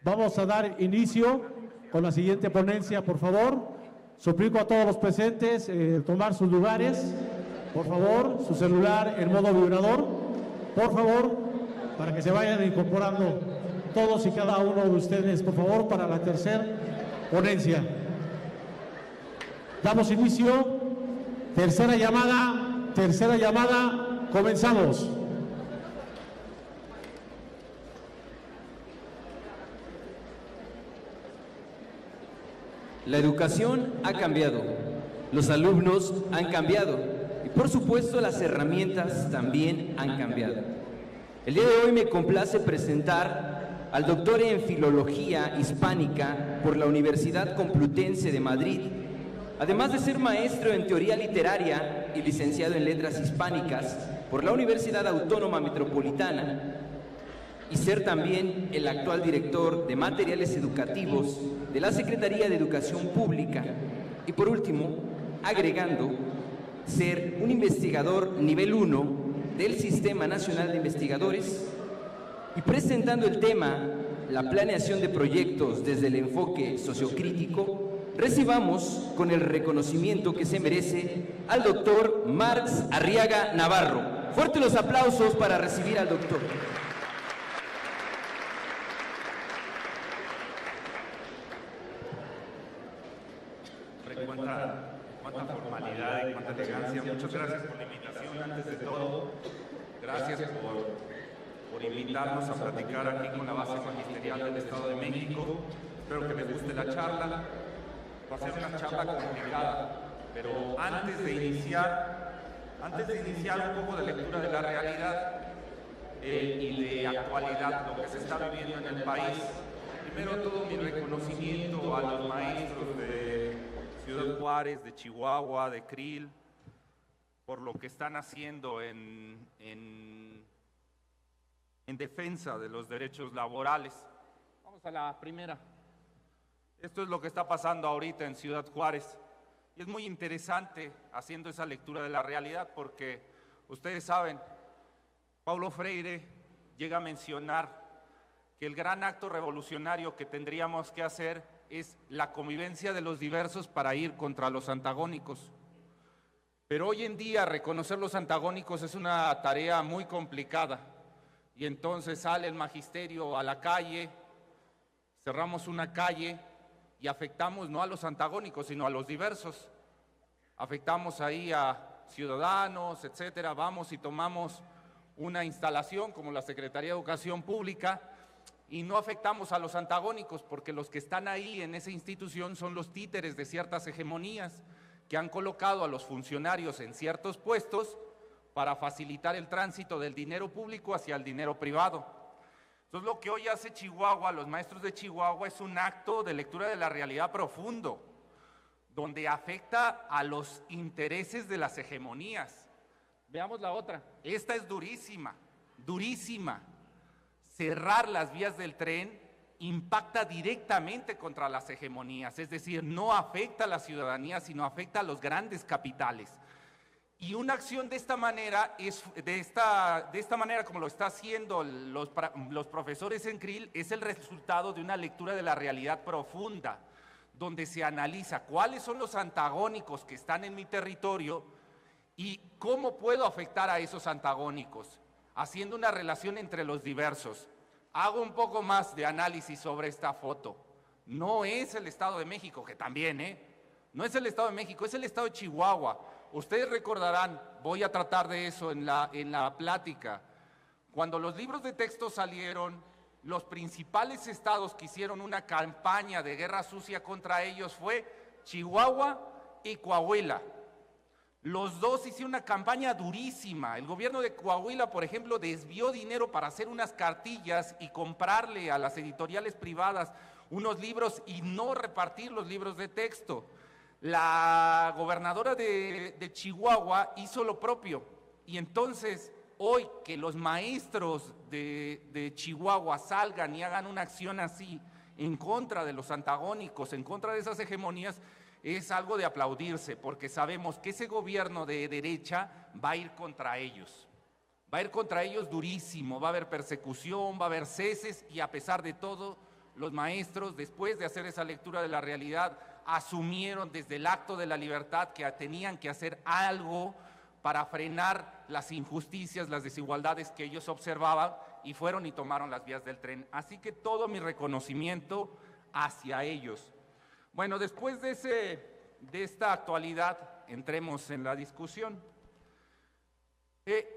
Vamos a dar inicio con la siguiente ponencia, por favor. Suplico a todos los presentes tomar sus lugares, por favor, su celular en modo vibrador, por favor, para que se vayan incorporando todos y cada uno de ustedes, por favor, para la tercera ponencia. Damos inicio, tercera llamada, comenzamos. La educación ha cambiado, los alumnos han cambiado y por supuesto las herramientas también han cambiado. El día de hoy me complace presentar al doctor en Filología Hispánica por la Universidad Complutense de Madrid, además de ser maestro en Teoría Literaria y licenciado en Letras Hispánicas por la Universidad Autónoma Metropolitana, y ser también el actual director de materiales educativos de la Secretaría de Educación Pública, y por último, agregando, ser un investigador nivel 1 del Sistema Nacional de Investigadores, y presentando el tema, la planeación de proyectos desde el enfoque sociocrítico, recibamos con el reconocimiento que se merece al doctor Marx Arriaga Navarro. Fuertes los aplausos para recibir al doctor. Cuánta formalidad y cuánta elegancia. Muchas gracias por la invitación. Antes de todo, gracias por invitarnos a platicar aquí con la base magisterial del Estado de México. Espero que les guste la charla. Va a ser una charla complicada, pero antes de iniciar un poco de lectura de la realidad y de actualidad, lo que se está viviendo en el país, primero todo mi reconocimiento a los maestros de Ciudad Juárez, de Chihuahua, de Krill, por lo que están haciendo en defensa de los derechos laborales. Vamos a la primera. Esto es lo que está pasando ahorita en Ciudad Juárez. Y es muy interesante haciendo esa lectura de la realidad porque ustedes saben, Paulo Freire llega a mencionar que el gran acto revolucionario que tendríamos que hacer es la convivencia de los diversos para ir contra los antagónicos. Pero hoy en día reconocer los antagónicos es una tarea muy complicada y entonces sale el magisterio a la calle, cerramos una calle y afectamos no a los antagónicos sino a los diversos. Afectamos ahí a ciudadanos, etcétera. Vamos y tomamos una instalación como la Secretaría de Educación Pública y no afectamos a los antagónicos porque los que están ahí en esa institución son los títeres de ciertas hegemonías que han colocado a los funcionarios en ciertos puestos para facilitar el tránsito del dinero público hacia el dinero privado. Entonces lo que hoy hace Chihuahua, los maestros de Chihuahua, es un acto de lectura de la realidad profundo, donde afecta a los intereses de las hegemonías. Veamos la otra. Esta es durísima, durísima. Cerrar las vías del tren impacta directamente contra las hegemonías, es decir, no afecta a la ciudadanía, sino afecta a los grandes capitales. Y una acción de esta manera, como lo está haciendo los profesores en Krill, es el resultado de una lectura de la realidad profunda, donde se analiza cuáles son los antagónicos que están en mi territorio y cómo puedo afectar a esos antagónicos, haciendo una relación entre los diversos. Hago un poco más de análisis sobre esta foto. No es el Estado de México, que también, no es el Estado de México, es el Estado de Chihuahua. Ustedes recordarán, voy a tratar de eso en la plática, cuando los libros de texto salieron, los principales estados que hicieron una campaña de guerra sucia contra ellos fue Chihuahua y Coahuila. Los dos hicieron una campaña durísima. El gobierno de Coahuila, por ejemplo, desvió dinero para hacer unas cartillas y comprarle a las editoriales privadas unos libros y no repartir los libros de texto. La gobernadora de Chihuahua hizo lo propio. Y entonces, hoy que los maestros de Chihuahua salgan y hagan una acción así en contra de los antagónicos, en contra de esas hegemonías, es algo de aplaudirse, porque sabemos que ese gobierno de derecha va a ir contra ellos. Va a ir contra ellos durísimo, va a haber persecución, va a haber ceses y a pesar de todo, los maestros, después de hacer esa lectura de la realidad, asumieron desde el acto de la libertad que tenían que hacer algo para frenar las injusticias, las desigualdades que ellos observaban, y fueron y tomaron las vías del tren. Así que todo mi reconocimiento hacia ellos. Bueno, después de esta actualidad, entremos en la discusión.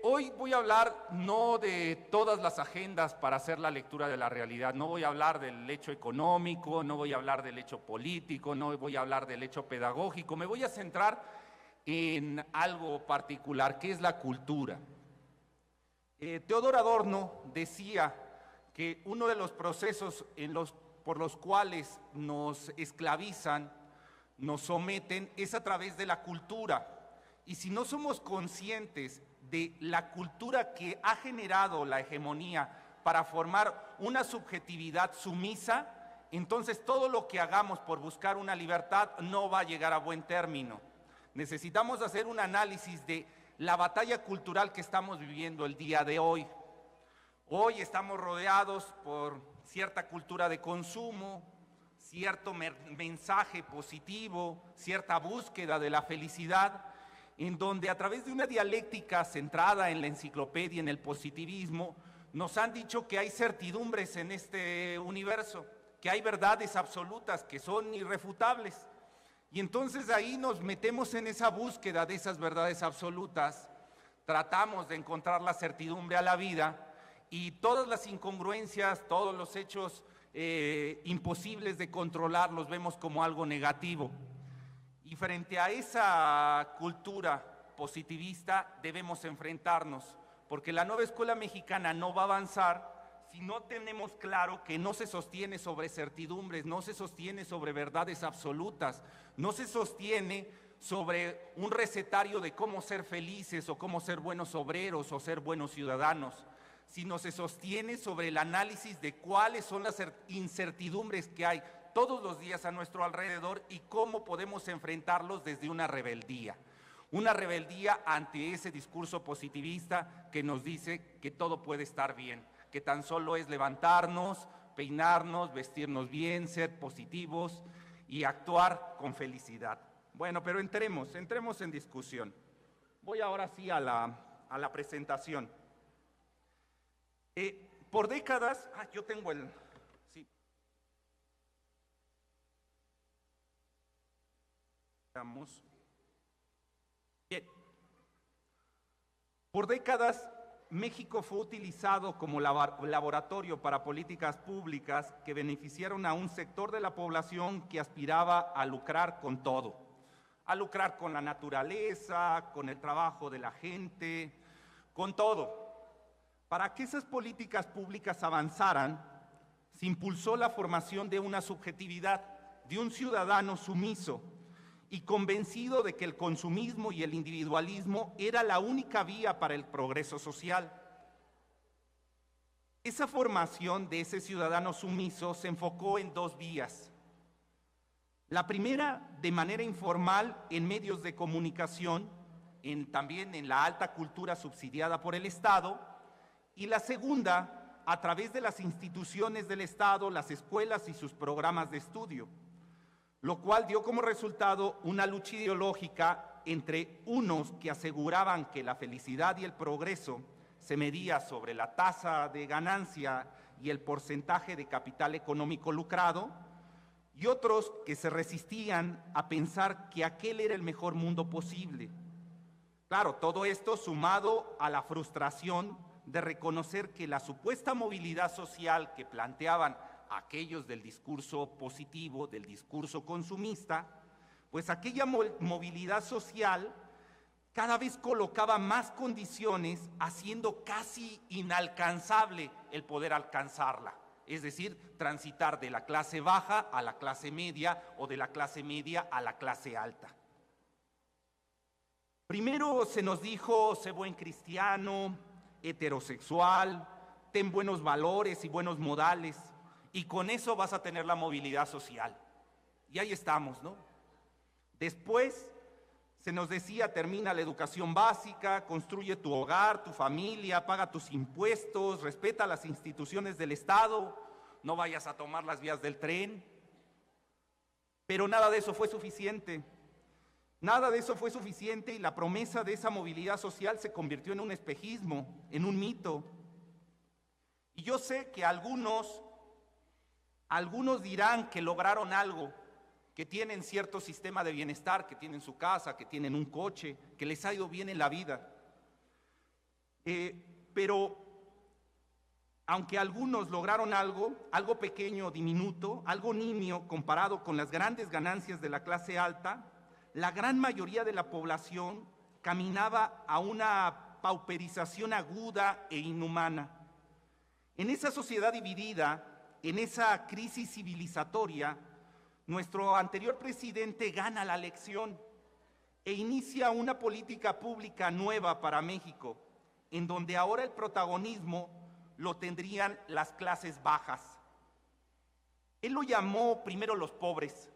Hoy voy a hablar no de todas las agendas para hacer la lectura de la realidad, no voy a hablar del hecho económico, no voy a hablar del hecho político, no voy a hablar del hecho pedagógico, me voy a centrar en algo particular, que es la cultura. Teodor Adorno decía que uno de los procesos por los cuales nos esclavizan, nos someten, es a través de la cultura. Y si no somos conscientes de la cultura que ha generado la hegemonía para formar una subjetividad sumisa, entonces todo lo que hagamos por buscar una libertad no va a llegar a buen término. Necesitamos hacer un análisis de la batalla cultural que estamos viviendo el día de hoy. Hoy estamos rodeados por cierta cultura de consumo, cierto mensaje positivo, cierta búsqueda de la felicidad, en donde a través de una dialéctica centrada en la enciclopedia, en el positivismo, nos han dicho que hay certidumbres en este universo, que hay verdades absolutas que son irrefutables. Y entonces ahí nos metemos en esa búsqueda de esas verdades absolutas, tratamos de encontrar la certidumbre a la vida, y todas las incongruencias, todos los hechos imposibles de controlar los vemos como algo negativo. Y frente a esa cultura positivista debemos enfrentarnos, porque la nueva escuela mexicana no va a avanzar si no tenemos claro que no se sostiene sobre certidumbres, no se sostiene sobre verdades absolutas, no se sostiene sobre un recetario de cómo ser felices o cómo ser buenos obreros o ser buenos ciudadanos, sino se sostiene sobre el análisis de cuáles son las incertidumbres que hay todos los días a nuestro alrededor y cómo podemos enfrentarlos desde una rebeldía ante ese discurso positivista que nos dice que todo puede estar bien, que tan solo es levantarnos, peinarnos, vestirnos bien, ser positivos y actuar con felicidad. Bueno, pero entremos en discusión. Voy ahora sí a la presentación. Por décadas, yo tengo el... Sí. Veamos. Bien. Por décadas, México fue utilizado como laboratorio para políticas públicas que beneficiaron a un sector de la población que aspiraba a lucrar con todo, a lucrar con la naturaleza, con el trabajo de la gente, con todo. Para que esas políticas públicas avanzaran, se impulsó la formación de una subjetividad, de un ciudadano sumiso y convencido de que el consumismo y el individualismo era la única vía para el progreso social. Esa formación de ese ciudadano sumiso se enfocó en dos vías. La primera, de manera informal, en medios de comunicación, también en la alta cultura subsidiada por el Estado, y la segunda, a través de las instituciones del Estado, las escuelas y sus programas de estudio, lo cual dio como resultado una lucha ideológica entre unos que aseguraban que la felicidad y el progreso se medía sobre la tasa de ganancia y el porcentaje de capital económico lucrado, y otros que se resistían a pensar que aquel era el mejor mundo posible. Claro, todo esto sumado a la frustración de reconocer que la supuesta movilidad social que planteaban aquellos del discurso positivo, del discurso consumista, pues aquella movilidad social cada vez colocaba más condiciones, haciendo casi inalcanzable el poder alcanzarla. Es decir, transitar de la clase baja a la clase media o de la clase media a la clase alta. Primero se nos dijo, sé buen cristiano, heterosexual, ten buenos valores y buenos modales, y con eso vas a tener la movilidad social. Y ahí estamos, ¿no? Después se nos decía, termina la educación básica, construye tu hogar, tu familia, paga tus impuestos, respeta las instituciones del Estado, no vayas a tomar las vías del tren. Pero nada de eso fue suficiente. Nada de eso fue suficiente y la promesa de esa movilidad social se convirtió en un espejismo, en un mito. Y yo sé que algunos dirán que lograron algo, que tienen cierto sistema de bienestar, que tienen su casa, que tienen un coche, que les ha ido bien en la vida. Pero aunque algunos lograron algo pequeño, diminuto, algo nimio comparado con las grandes ganancias de la clase alta, la gran mayoría de la población caminaba a una pauperización aguda e inhumana. En esa sociedad dividida, en esa crisis civilizatoria, nuestro anterior presidente gana la elección e inicia una política pública nueva para México, en donde ahora el protagonismo lo tendrían las clases bajas. Él lo llamó primero los pobres.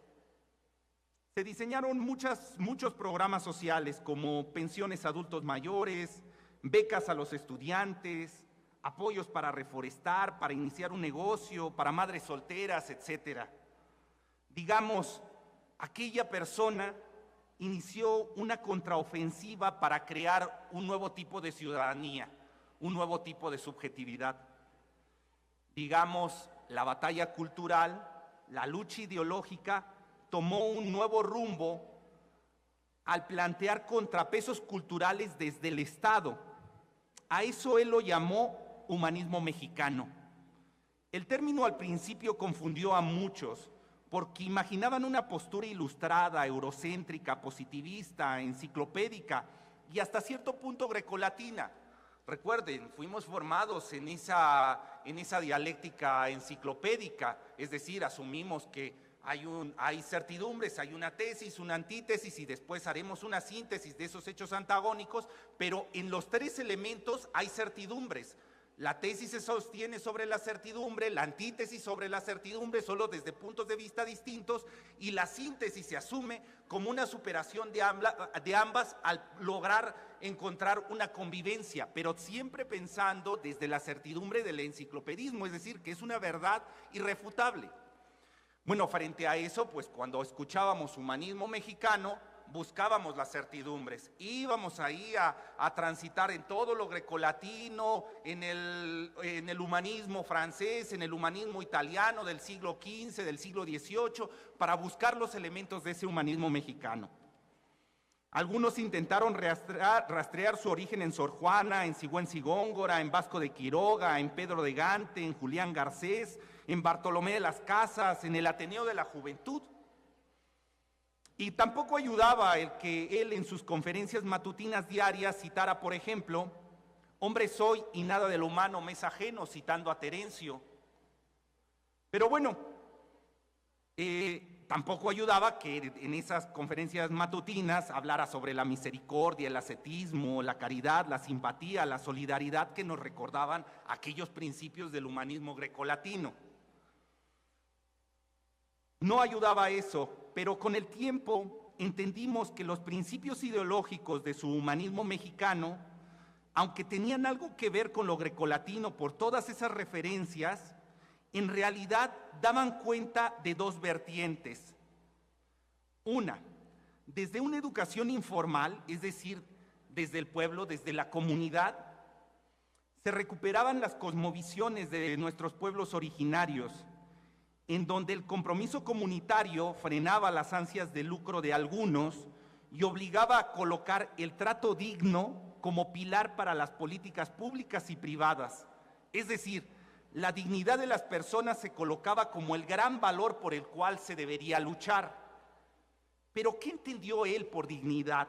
Se diseñaron muchos programas sociales como pensiones a adultos mayores, becas a los estudiantes, apoyos para reforestar, para iniciar un negocio, para madres solteras, etc. Digamos, aquella persona inició una contraofensiva para crear un nuevo tipo de ciudadanía, un nuevo tipo de subjetividad. Digamos, la batalla cultural, la lucha ideológica, tomó un nuevo rumbo al plantear contrapesos culturales desde el Estado. A eso él lo llamó humanismo mexicano. El término al principio confundió a muchos, porque imaginaban una postura ilustrada, eurocéntrica, positivista, enciclopédica y hasta cierto punto grecolatina. Recuerden, fuimos formados en esa dialéctica enciclopédica, es decir, asumimos que hay certidumbres, hay una tesis, una antítesis y después haremos una síntesis de esos hechos antagónicos, pero en los tres elementos hay certidumbres. La tesis se sostiene sobre la certidumbre, la antítesis sobre la certidumbre, solo desde puntos de vista distintos, y la síntesis se asume como una superación de ambas al lograr encontrar una convivencia, pero siempre pensando desde la certidumbre del enciclopedismo, es decir, que es una verdad irrefutable. Bueno, frente a eso, pues cuando escuchábamos humanismo mexicano, buscábamos las certidumbres, íbamos ahí a transitar en todo lo grecolatino, en el humanismo francés, en el humanismo italiano del siglo XV, del siglo XVIII, para buscar los elementos de ese humanismo mexicano. Algunos intentaron rastrear su origen en Sor Juana, en Sigüenza y Góngora, en Vasco de Quiroga, en Pedro de Gante, en Julián Garcés, en Bartolomé de las Casas, en el Ateneo de la Juventud. Y tampoco ayudaba el que él en sus conferencias matutinas diarias citara, por ejemplo, hombre soy y nada de lo humano me es ajeno, citando a Terencio. Pero bueno, tampoco ayudaba que en esas conferencias matutinas hablara sobre la misericordia, el ascetismo, la caridad, la simpatía, la solidaridad que nos recordaban aquellos principios del humanismo grecolatino. No ayudaba eso, pero con el tiempo entendimos que los principios ideológicos de su humanismo mexicano, aunque tenían algo que ver con lo grecolatino por todas esas referencias, en realidad daban cuenta de dos vertientes. Una, desde una educación informal, es decir, desde el pueblo, desde la comunidad, se recuperaban las cosmovisiones de nuestros pueblos originarios, en donde el compromiso comunitario frenaba las ansias de lucro de algunos y obligaba a colocar el trato digno como pilar para las políticas públicas y privadas. Es decir, la dignidad de las personas se colocaba como el gran valor por el cual se debería luchar. Pero ¿qué entendió él por dignidad?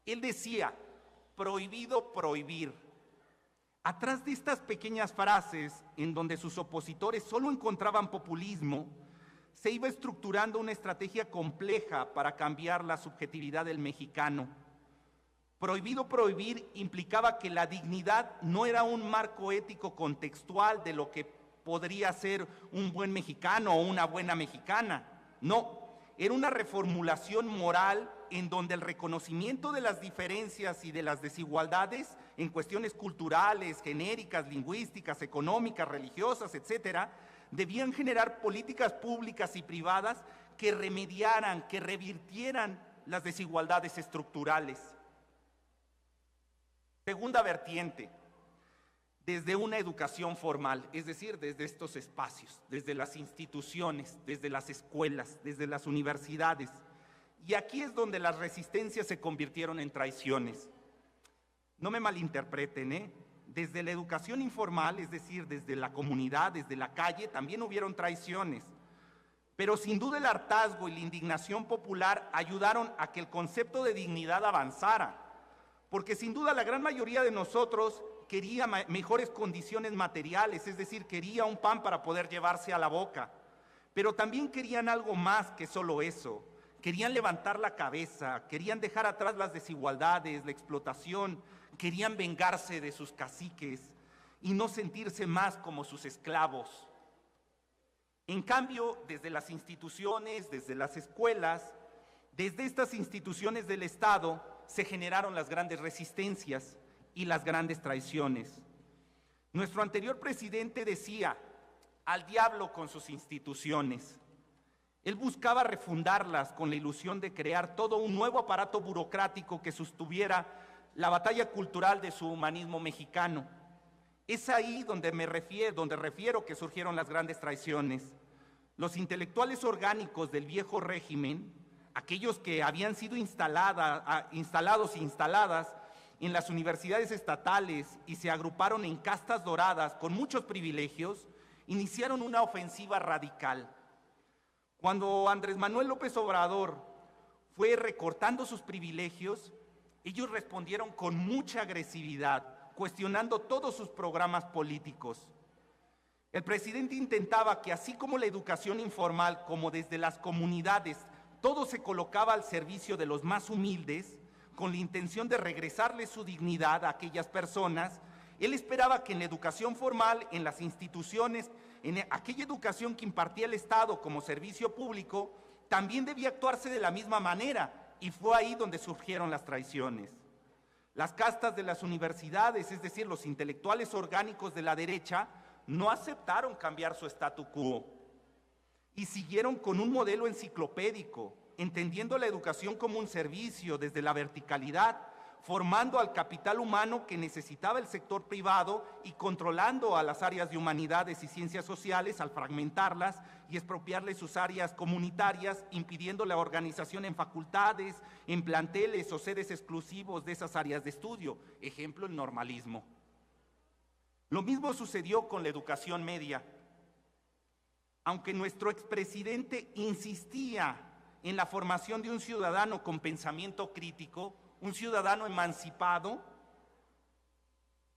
Él decía, prohibido prohibir. Atrás de estas pequeñas frases, en donde sus opositores solo encontraban populismo, se iba estructurando una estrategia compleja para cambiar la subjetividad del mexicano. Prohibido prohibir implicaba que la dignidad no era un marco ético contextual de lo que podría ser un buen mexicano o una buena mexicana. No, era una reformulación moral en donde el reconocimiento de las diferencias y de las desigualdades en cuestiones culturales, genéricas, lingüísticas, económicas, religiosas, etcétera, debían generar políticas públicas y privadas que remediaran, que revirtieran las desigualdades estructurales. Segunda vertiente, desde una educación formal, es decir, desde estos espacios, desde las instituciones, desde las escuelas, desde las universidades. Y aquí es donde las resistencias se convirtieron en traiciones. No me malinterpreten, Desde la educación informal, es decir, desde la comunidad, desde la calle, también hubieron traiciones. Pero sin duda el hartazgo y la indignación popular ayudaron a que el concepto de dignidad avanzara, porque sin duda la gran mayoría de nosotros quería mejores condiciones materiales, es decir, quería un pan para poder llevarse a la boca, pero también querían algo más que solo eso. Querían levantar la cabeza, querían dejar atrás las desigualdades, la explotación, querían vengarse de sus caciques y no sentirse más como sus esclavos. En cambio, desde las instituciones, desde las escuelas, desde estas instituciones del Estado, se generaron las grandes resistencias y las grandes traiciones. Nuestro anterior presidente decía, al diablo con sus instituciones. Él buscaba refundarlas con la ilusión de crear todo un nuevo aparato burocrático que sostuviera la batalla cultural de su humanismo mexicano. Es ahí donde refiero que surgieron las grandes traiciones. Los intelectuales orgánicos del viejo régimen, aquellos que habían sido instalados e instaladas en las universidades estatales y se agruparon en castas doradas con muchos privilegios, iniciaron una ofensiva radical. Cuando Andrés Manuel López Obrador fue recortando sus privilegios, ellos respondieron con mucha agresividad, cuestionando todos sus programas políticos. El presidente intentaba que así como la educación informal, como desde las comunidades, todo se colocaba al servicio de los más humildes, con la intención de regresarle su dignidad a aquellas personas, él esperaba que en la educación formal, en las instituciones, en aquella educación que impartía el Estado como servicio público, también debía actuarse de la misma manera, y fue ahí donde surgieron las traiciones. Las castas de las universidades, es decir, los intelectuales orgánicos de la derecha, no aceptaron cambiar su statu quo y siguieron con un modelo enciclopédico, entendiendo la educación como un servicio desde la verticalidad, formando al capital humano que necesitaba el sector privado y controlando a las áreas de humanidades y ciencias sociales al fragmentarlas y expropiarles sus áreas comunitarias, impidiendo la organización en facultades, en planteles o sedes exclusivos de esas áreas de estudio. Ejemplo, el normalismo. Lo mismo sucedió con la educación media. Aunque nuestro expresidente insistía en la formación de un ciudadano con pensamiento crítico, un ciudadano emancipado,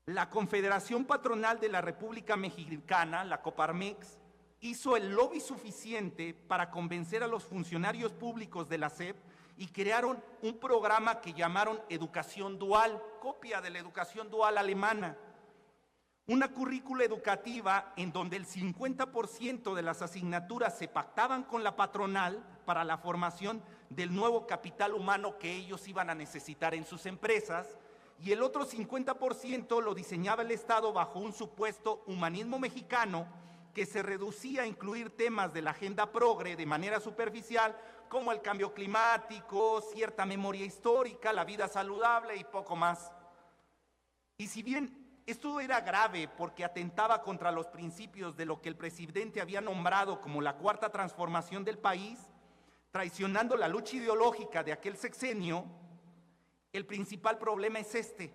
la Confederación Patronal de la República Mexicana, la Coparmex, hizo el lobby suficiente para convencer a los funcionarios públicos de la SEP y crearon un programa que llamaron Educación Dual, copia de la educación dual alemana. Una currícula educativa en donde el 50% de las asignaturas se pactaban con la patronal para la formación del nuevo capital humano que ellos iban a necesitar en sus empresas, y el otro 50% lo diseñaba el Estado bajo un supuesto humanismo mexicano que se reducía a incluir temas de la agenda progre de manera superficial, como el cambio climático, cierta memoria histórica, la vida saludable y poco más. Y si bien esto era grave porque atentaba contra los principios de lo que el presidente había nombrado como la cuarta transformación del país, traicionando la lucha ideológica de aquel sexenio, el principal problema es este: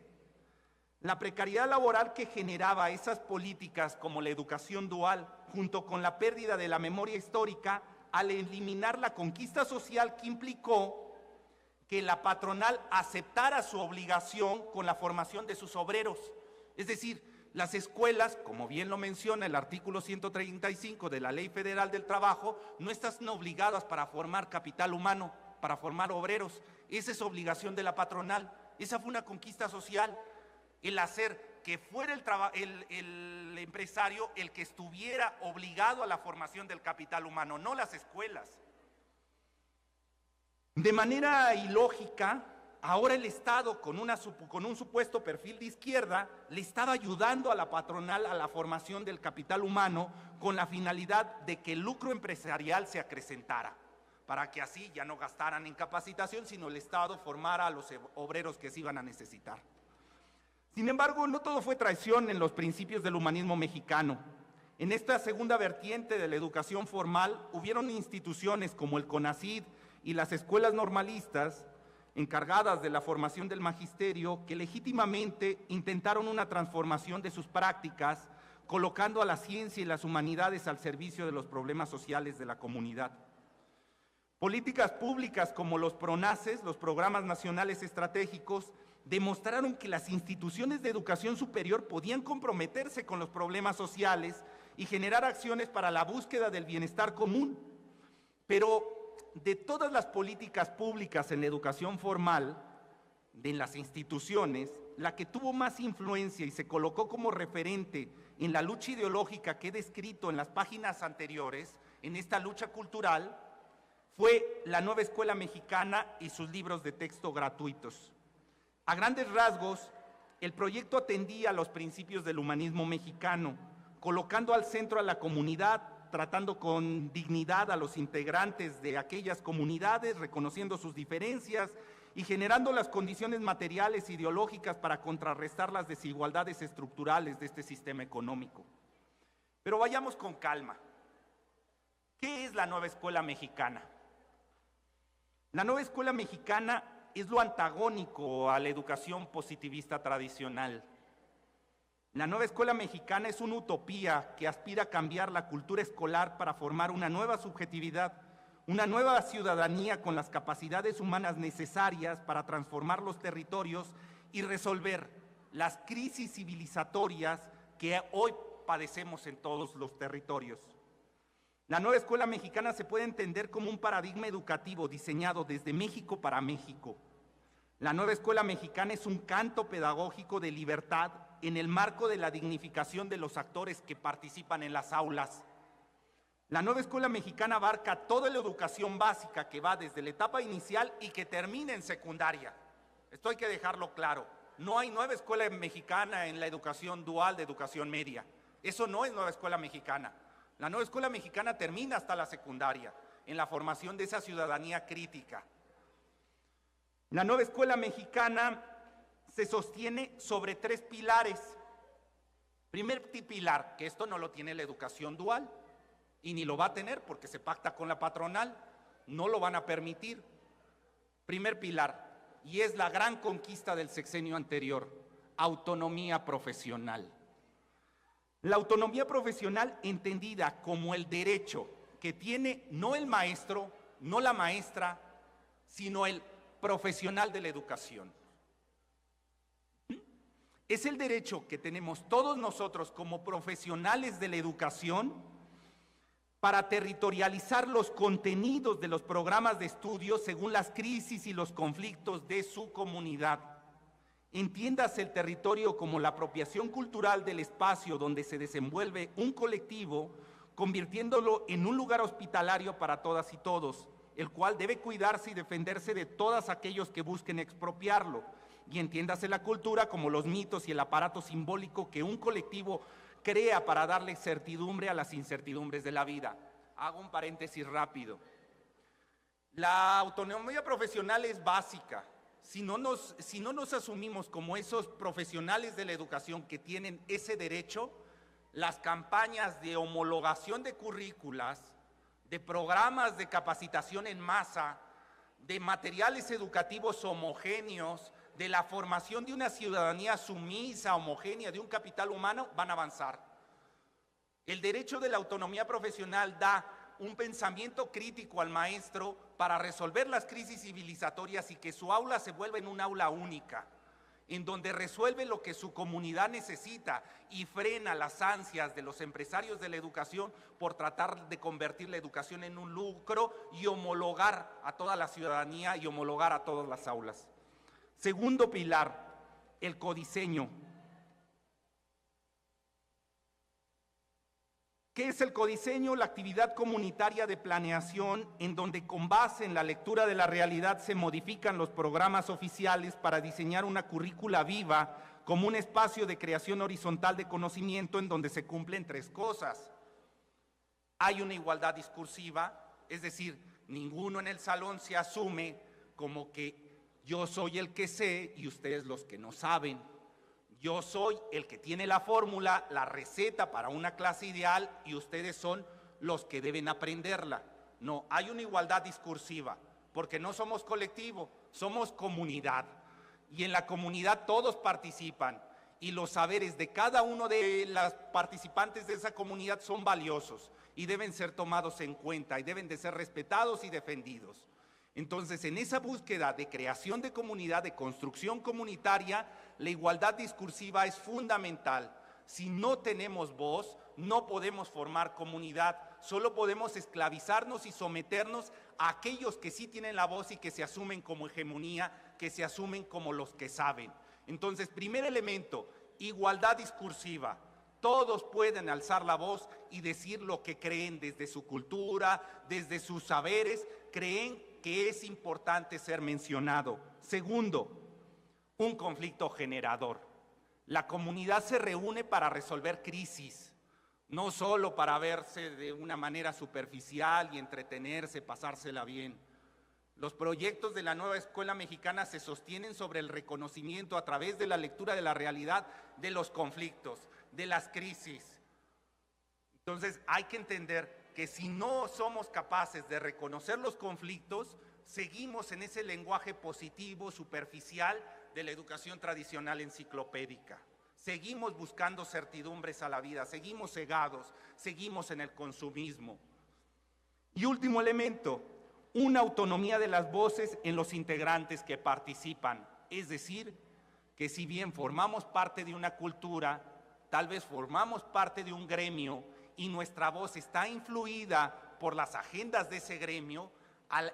la precariedad laboral que generaba esas políticas como la educación dual, junto con la pérdida de la memoria histórica, al eliminar la conquista social que implicó que la patronal aceptara su obligación con la formación de sus obreros. Es decir, las escuelas, como bien lo menciona el artículo 135 de la Ley Federal del Trabajo, no están obligadas para formar capital humano, para formar obreros. Esa es obligación de la patronal. Esa fue una conquista social, el hacer que fuera el empresario el que estuviera obligado a la formación del capital humano, no las escuelas. De manera ilógica, Ahora el Estado, con un supuesto perfil de izquierda, le estaba ayudando a la patronal a la formación del capital humano con la finalidad de que el lucro empresarial se acrecentara, para que así ya no gastaran en capacitación, sino el Estado formara a los obreros que se iban a necesitar. Sin embargo, no todo fue traición en los principios del humanismo mexicano. En esta segunda vertiente de la educación formal, hubieron instituciones como el CONACYT y las escuelas normalistas, encargadas de la formación del magisterio, que legítimamente intentaron una transformación de sus prácticas, colocando a la ciencia y las humanidades al servicio de los problemas sociales de la comunidad. Políticas públicas como los PRONACES, los Programas Nacionales Estratégicos, demostraron que las instituciones de educación superior podían comprometerse con los problemas sociales y generar acciones para la búsqueda del bienestar común. Pero de todas las políticas públicas en la educación formal, en las instituciones, la que tuvo más influencia y se colocó como referente en la lucha ideológica que he descrito en las páginas anteriores, en esta lucha cultural, fue la Nueva Escuela Mexicana y sus libros de texto gratuitos. A grandes rasgos, el proyecto atendía a los principios del humanismo mexicano, colocando al centro a la comunidad, tratando con dignidad a los integrantes de aquellas comunidades, reconociendo sus diferencias y generando las condiciones materiales e ideológicas para contrarrestar las desigualdades estructurales de este sistema económico. Pero vayamos con calma. ¿Qué es la Nueva Escuela Mexicana? La Nueva Escuela Mexicana es lo antagónico a la educación positivista tradicional. La Nueva Escuela Mexicana es una utopía que aspira a cambiar la cultura escolar para formar una nueva subjetividad, una nueva ciudadanía con las capacidades humanas necesarias para transformar los territorios y resolver las crisis civilizatorias que hoy padecemos en todos los territorios. La Nueva Escuela Mexicana se puede entender como un paradigma educativo diseñado desde México para México. La Nueva Escuela Mexicana es un canto pedagógico de libertad en el marco de la dignificación de los actores que participan en las aulas. La Nueva Escuela Mexicana abarca toda la educación básica que va desde la etapa inicial y que termina en secundaria. Esto hay que dejarlo claro. No hay Nueva Escuela Mexicana en la educación dual de educación media. Eso no es Nueva Escuela Mexicana. La Nueva Escuela Mexicana termina hasta la secundaria, en la formación de esa ciudadanía crítica. La Nueva Escuela Mexicana se sostiene sobre 3 pilares. Primer pilar, que esto no lo tiene la educación dual y ni lo va a tener porque se pacta con la patronal, no lo van a permitir. Primer pilar, y es la gran conquista del sexenio anterior, autonomía profesional. La autonomía profesional entendida como el derecho que tiene no el maestro, no la maestra, sino el profesional de la educación. Es el derecho que tenemos todos nosotros como profesionales de la educación para territorializar los contenidos de los programas de estudio según las crisis y los conflictos de su comunidad. Entiéndase el territorio como la apropiación cultural del espacio donde se desenvuelve un colectivo, convirtiéndolo en un lugar hospitalario para todas y todos, el cual debe cuidarse y defenderse de todos aquellos que busquen expropiarlo. Y entiéndase la cultura como los mitos y el aparato simbólico que un colectivo crea para darle certidumbre a las incertidumbres de la vida. Hago un paréntesis rápido. La autonomía profesional es básica. Si no nos asumimos como esos profesionales de la educación que tienen ese derecho, las campañas de homologación de currículas, de programas de capacitación en masa, de materiales educativos homogéneos, de la formación de una ciudadanía sumisa, homogénea, de un capital humano, van a avanzar. El derecho de la autonomía profesional da un pensamiento crítico al maestro para resolver las crisis civilizatorias y que su aula se vuelva en un aula única, en donde resuelve lo que su comunidad necesita y frena las ansias de los empresarios de la educación por tratar de convertir la educación en un lucro y homologar a toda la ciudadanía y homologar a todas las aulas. Segundo pilar, el codiseño. ¿Qué es el codiseño? La actividad comunitaria de planeación en donde con base en la lectura de la realidad se modifican los programas oficiales para diseñar una currícula viva como un espacio de creación horizontal de conocimiento en donde se cumplen tres cosas. Hay una igualdad discursiva, es decir, ninguno en el salón se asume como que yo soy el que sé y ustedes los que no saben. Yo soy el que tiene la fórmula, la receta para una clase ideal y ustedes son los que deben aprenderla. No, hay una igualdad discursiva, porque no somos colectivo, somos comunidad. Y en la comunidad todos participan y los saberes de cada uno de los participantes de esa comunidad son valiosos y deben ser tomados en cuenta y deben de ser respetados y defendidos. Entonces, en esa búsqueda de creación de comunidad, de construcción comunitaria, la igualdad discursiva es fundamental. Si no tenemos voz, no podemos formar comunidad, solo podemos esclavizarnos y someternos a aquellos que sí tienen la voz y que se asumen como hegemonía, que se asumen como los que saben. Entonces, primer elemento, igualdad discursiva. Todos pueden alzar la voz y decir lo que creen desde su cultura, desde sus saberes, creen que es importante ser mencionado. Segundo, un conflicto generador. La comunidad se reúne para resolver crisis, no solo para verse de una manera superficial y entretenerse, pasársela bien. Los proyectos de la nueva escuela mexicana se sostienen sobre el reconocimiento a través de la lectura de la realidad de los conflictos, de las crisis. Entonces hay que entender que si no somos capaces de reconocer los conflictos, seguimos en ese lenguaje positivo, superficial de la educación tradicional enciclopédica. Seguimos buscando certidumbres a la vida, seguimos cegados, seguimos en el consumismo. Y último elemento, una autonomía de las voces en los integrantes que participan. Es decir, que si bien formamos parte de una cultura, tal vez formamos parte de un gremio y nuestra voz está influida por las agendas de ese gremio,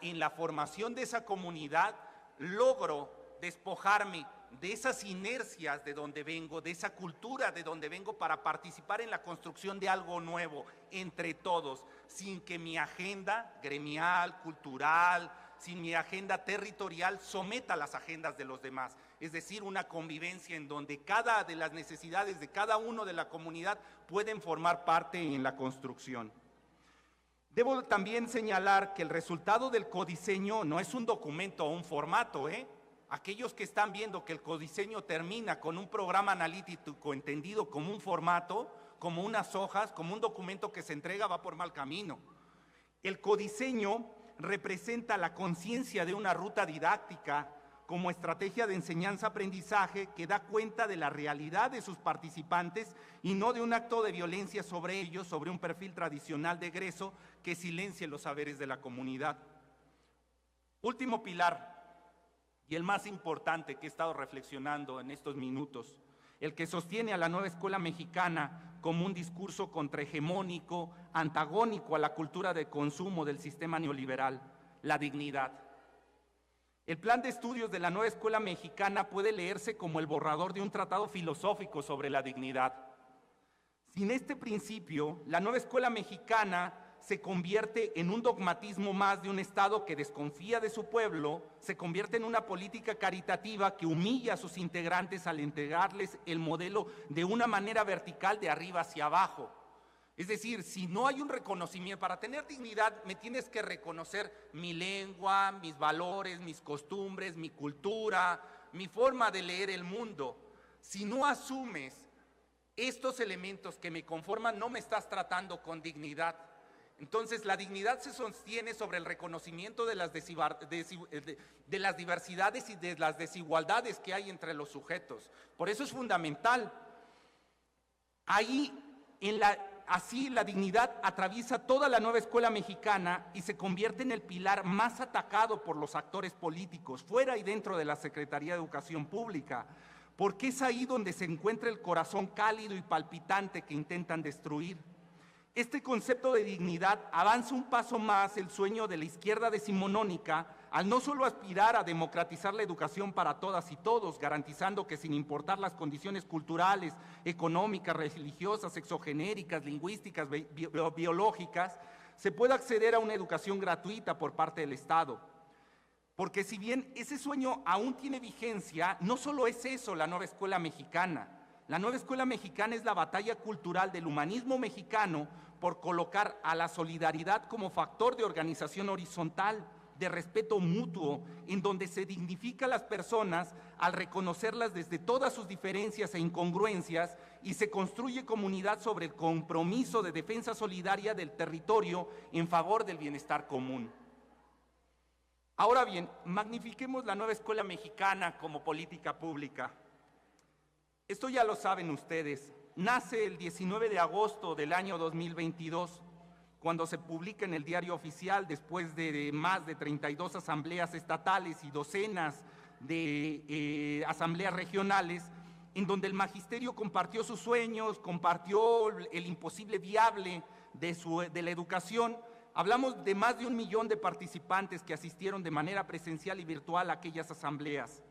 en la formación de esa comunidad logro despojarme de esas inercias de donde vengo, de esa cultura de donde vengo para participar en la construcción de algo nuevo entre todos, sin que mi agenda gremial, cultural, sin mi agenda territorial someta las agendas de los demás. Es decir, una convivencia en donde cada de las necesidades de cada uno de la comunidad pueden formar parte en la construcción. Debo también señalar que el resultado del codiseño no es un documento o un formato, Aquellos que están viendo que el codiseño termina con un programa analítico entendido como un formato, como unas hojas, como un documento que se entrega, va por mal camino. El codiseño representa la conciencia de una ruta didáctica como estrategia de enseñanza-aprendizaje que da cuenta de la realidad de sus participantes y no de un acto de violencia sobre ellos, sobre un perfil tradicional de egreso que silencie los saberes de la comunidad. Último pilar, y el más importante que he estado reflexionando en estos minutos, el que sostiene a la nueva escuela mexicana como un discurso contrahegemónico, antagónico a la cultura de consumo del sistema neoliberal, la dignidad. El plan de estudios de la nueva escuela mexicana puede leerse como el borrador de un tratado filosófico sobre la dignidad. Sin este principio, la nueva escuela mexicana se convierte en un dogmatismo más de un Estado que desconfía de su pueblo, se convierte en una política caritativa que humilla a sus integrantes al entregarles el modelo de una manera vertical de arriba hacia abajo. Es decir, si no hay un reconocimiento, para tener dignidad me tienes que reconocer mi lengua, mis valores, mis costumbres, mi cultura, mi forma de leer el mundo. Si no asumes estos elementos que me conforman, no me estás tratando con dignidad. Entonces, la dignidad se sostiene sobre el reconocimiento de las diversidades y de las desigualdades que hay entre los sujetos. Por eso es fundamental. Así la dignidad atraviesa toda la nueva escuela mexicana y se convierte en el pilar más atacado por los actores políticos, fuera y dentro de la Secretaría de Educación Pública, porque es ahí donde se encuentra el corazón cálido y palpitante que intentan destruir. Este concepto de dignidad avanza un paso más el sueño de la izquierda decimonónica al no solo aspirar a democratizar la educación para todas y todos, garantizando que sin importar las condiciones culturales, económicas, religiosas, exogenéricas, lingüísticas, biológicas, se pueda acceder a una educación gratuita por parte del Estado. Porque si bien ese sueño aún tiene vigencia, no solo es eso la nueva escuela mexicana. La nueva escuela mexicana es la batalla cultural del humanismo mexicano por colocar a la solidaridad como factor de organización horizontal, de respeto mutuo, en donde se dignifica a las personas al reconocerlas desde todas sus diferencias e incongruencias y se construye comunidad sobre el compromiso de defensa solidaria del territorio en favor del bienestar común. Ahora bien, magnifiquemos la nueva escuela mexicana como política pública. Esto ya lo saben ustedes. Nace el 19 de agosto del año 2022, cuando se publica en el Diario Oficial, después de más de 32 asambleas estatales y docenas de asambleas regionales, en donde el magisterio compartió sus sueños, compartió el imposible viable de la educación. Hablamos de más de 1 millón de participantes que asistieron de manera presencial y virtual a aquellas asambleas.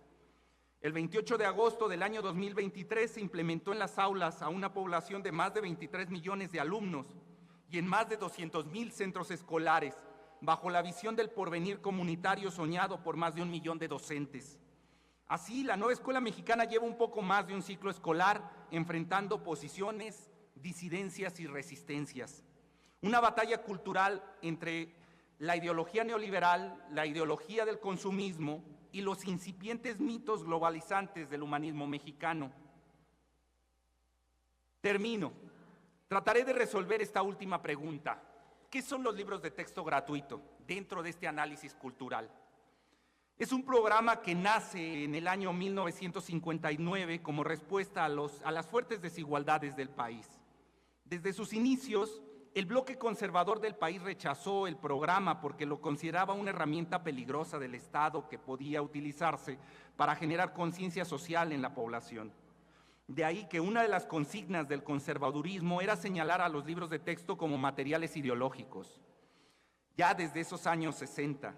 El 28 de agosto del año 2023 se implementó en las aulas a una población de más de 23 millones de alumnos y en más de 200,000 centros escolares, bajo la visión del porvenir comunitario soñado por más de 1 millón de docentes. Así, la nueva escuela mexicana lleva un poco más de un ciclo escolar, enfrentando oposiciones, disidencias y resistencias. Una batalla cultural entre la ideología neoliberal, la ideología del consumismo y los incipientes mitos globalizantes del humanismo mexicano. Termino. Trataré de resolver esta última pregunta. ¿Qué son los libros de texto gratuito dentro de este análisis cultural? Es un programa que nace en el año 1959 como respuesta a las fuertes desigualdades del país. Desde sus inicios, el bloque conservador del país rechazó el programa porque lo consideraba una herramienta peligrosa del Estado que podía utilizarse para generar conciencia social en la población. De ahí que una de las consignas del conservadurismo era señalar a los libros de texto como materiales ideológicos, ya desde esos años 60.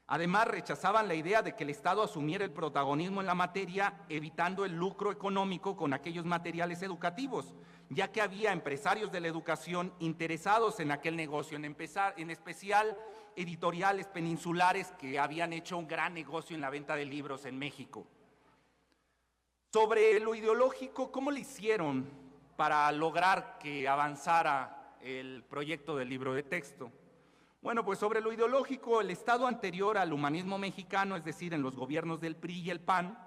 Además, rechazaban la idea de que el Estado asumiera el protagonismo en la materia, evitando el lucro económico con aquellos materiales educativos, ya que había empresarios de la educación interesados en aquel negocio, en especial editoriales peninsulares que habían hecho un gran negocio en la venta de libros en México. Sobre lo ideológico, ¿cómo le hicieron para lograr que avanzara el proyecto del libro de texto? Bueno, pues sobre lo ideológico, el Estado anterior al humanismo mexicano, es decir, en los gobiernos del PRI y el PAN,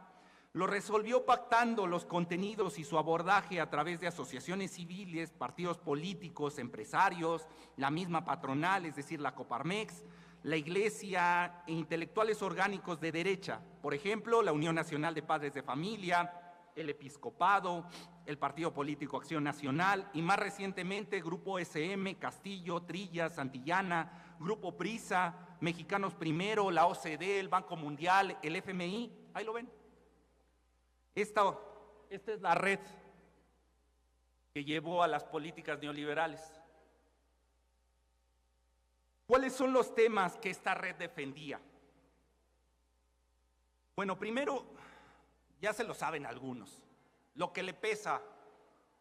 lo resolvió pactando los contenidos y su abordaje a través de asociaciones civiles, partidos políticos, empresarios, la misma patronal, es decir, la Coparmex, la Iglesia e intelectuales orgánicos de derecha, por ejemplo, la Unión Nacional de Padres de Familia, el Episcopado, el Partido Político Acción Nacional y más recientemente Grupo SM, Castillo, Trilla, Santillana, Grupo Prisa, Mexicanos Primero, la OCDE, el Banco Mundial, el FMI, ahí lo ven. Esta es la red que llevó a las políticas neoliberales. ¿Cuáles son los temas que esta red defendía? Bueno, primero, ya se lo saben algunos, lo que le pesa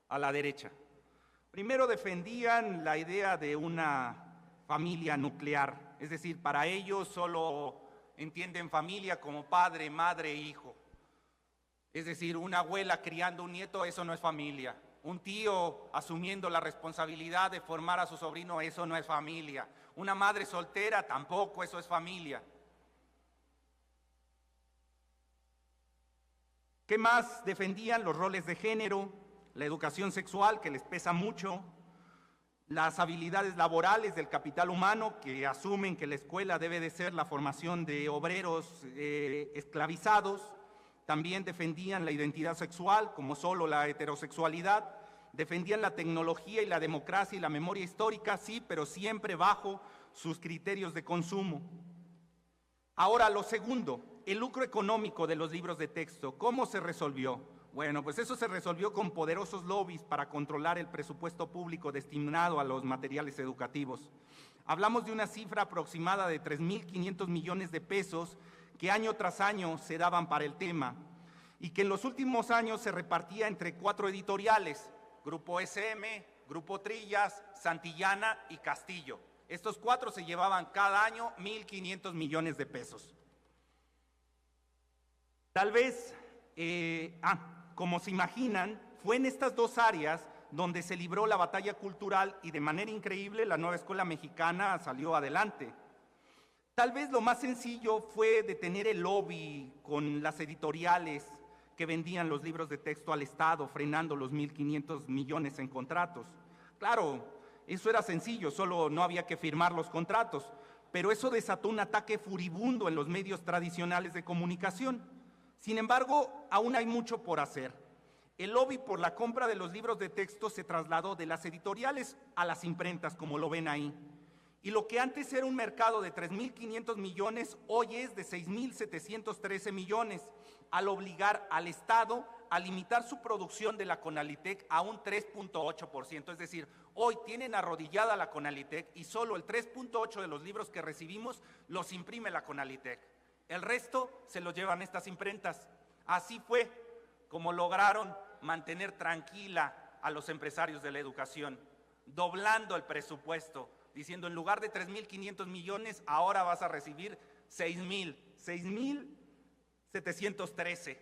a la derecha. Primero defendían la idea de una familia nuclear, es decir, para ellos solo entienden familia como padre, madre e hijo. Es decir, una abuela criando un nieto, eso no es familia. Un tío asumiendo la responsabilidad de formar a su sobrino, eso no es familia. Una madre soltera, tampoco, eso es familia. ¿Qué más defendían? Los roles de género, la educación sexual, que les pesa mucho, las habilidades laborales del capital humano, que asumen que la escuela debe de ser la formación de obreros esclavizados. También defendían la identidad sexual, como solo la heterosexualidad. Defendían la tecnología y la democracia y la memoria histórica, sí, pero siempre bajo sus criterios de consumo. Ahora, lo segundo, el lucro económico de los libros de texto, ¿cómo se resolvió? Bueno, pues eso se resolvió con poderosos lobbies para controlar el presupuesto público destinado a los materiales educativos. Hablamos de una cifra aproximada de 3.500 millones de pesos que año tras año se daban para el tema y que en los últimos años se repartía entre 4 editoriales, Grupo SM, Grupo Trillas, Santillana y Castillo. Estos 4 se llevaban cada año 1.500 millones de pesos. Tal vez, como se imaginan, fue en estas 2 áreas donde se libró la batalla cultural y de manera increíble la nueva escuela mexicana salió adelante. Tal vez lo más sencillo fue detener el lobby con las editoriales que vendían los libros de texto al Estado, frenando los 1.500 millones en contratos. Claro, eso era sencillo, solo no había que firmar los contratos, pero eso desató un ataque furibundo en los medios tradicionales de comunicación. Sin embargo, aún hay mucho por hacer. El lobby por la compra de los libros de texto se trasladó de las editoriales a las imprentas, como lo ven ahí. Y lo que antes era un mercado de 3.500 millones, hoy es de 6.713 millones, al obligar al Estado a limitar su producción de la Conalitec a un 3.8%. Es decir, hoy tienen arrodillada la Conalitec y solo el 3.8% de los libros que recibimos los imprime la Conalitec. El resto se los llevan estas imprentas. Así fue como lograron mantener tranquila a los empresarios de la educación, doblando el presupuesto, diciendo en lugar de 3.500 millones, ahora vas a recibir 6.713.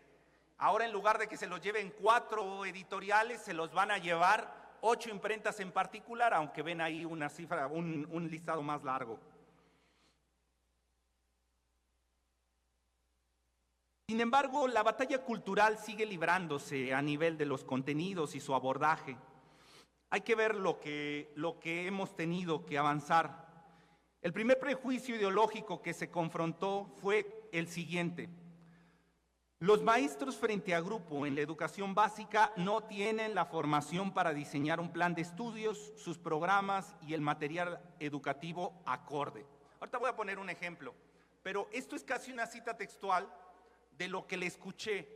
Ahora en lugar de que se los lleven 4 editoriales, se los van a llevar 8 imprentas en particular, aunque ven ahí una cifra, un listado más largo. Sin embargo, la batalla cultural sigue librándose a nivel de los contenidos y su abordaje. Hay que ver lo que hemos tenido que avanzar. El primer prejuicio ideológico que se confrontó fue el siguiente. Los maestros frente a grupo en la educación básica no tienen la formación para diseñar un plan de estudios, sus programas y el material educativo acorde. Ahorita voy a poner un ejemplo, pero esto es casi una cita textual de lo que le escuché